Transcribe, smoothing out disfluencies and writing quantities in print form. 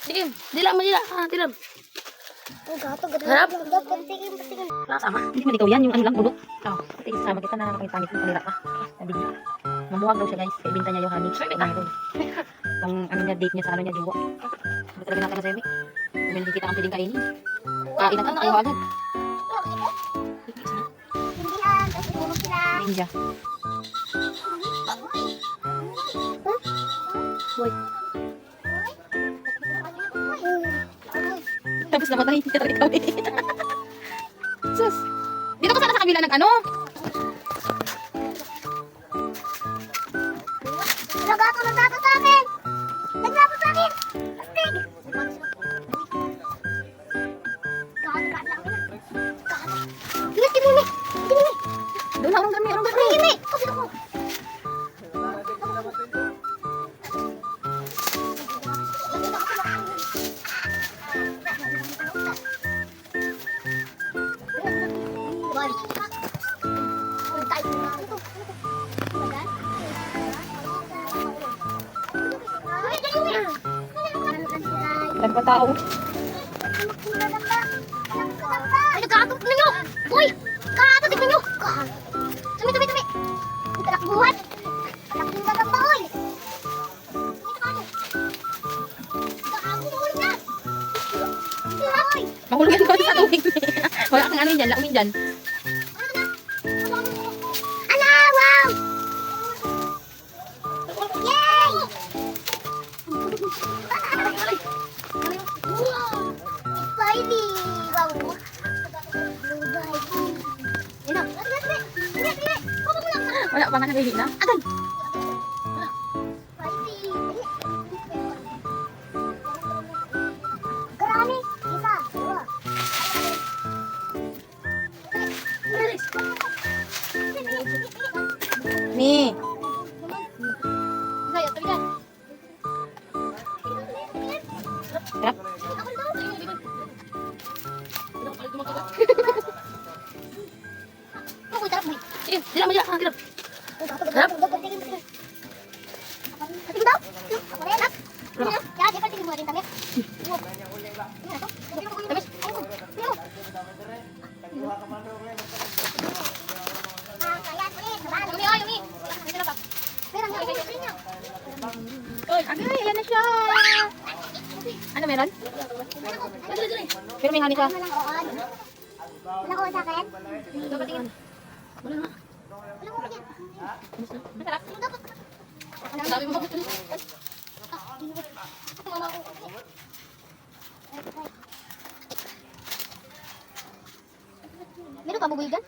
Tigim, dila mo dila. Ah, tilam. Ang gato, gato. Harap. Tingin. Sama. Hindi man ikaw yan, yung ano lang, bulok. Oo. Kasi sama kita na nakapangit ng kanila ka. Sabi niya. Mamuhag daw siya guys. Kaya ibinta niya yung honey. Kung ano niya, date niya sa ano niya, jowa. Hindi talaga natin masabi. Kung hindi kita ang piling kainin. Kain ang ayaw agad. Hindihan, kasi tulog sila. Hindi siya. Boy. Tapos namatay. Hindi talaga ikaw eh. Sus. Dito ka sana sa kabila ng ano? Nagato, naglato sa akin. Naglato sa akin. Astig. Ingat, Timimi. Doon na, orong dami. Timimi. Kapit ako. Dami pa tao. Ay, nagkakatok na nyo! Uy! Kakatok na nyo! Tumi! Ang talakbuhan! Talaking gagamba, uy! Dito ka mo! Kakakuhul na! Uy! Mahulog yan doon sa tubig. Wala kang ano dyan, laumin dyan. Ala! Wow! Yay! Spidey! Wow! Ina, Sige! Kuha mo lang! wala pa nga naghihi na. Agad! Spidey! Karami! Isa! Dua! Mi. Saya, tabi yan! Tara. Ako daw! Ako tarap mo! Sige, dila mo dila. Ah, dila. Harap! Tingin daw! Ako rin! Ya, di ba tingin mo rin kami? Tamis! Kayaan ulit! Nabahan! Yumi, oh, Yumi. Dito na pa. Meron nga! Meron nga! Oy, agay, ayan na siya. Ano meron? Pero may honey siya. Walang oon. Walang oon sa akin? Dapat tingin. Wala nga. Walang oon yan. Masarap. Ang Sabi mo. Meron pa bubuy dyan?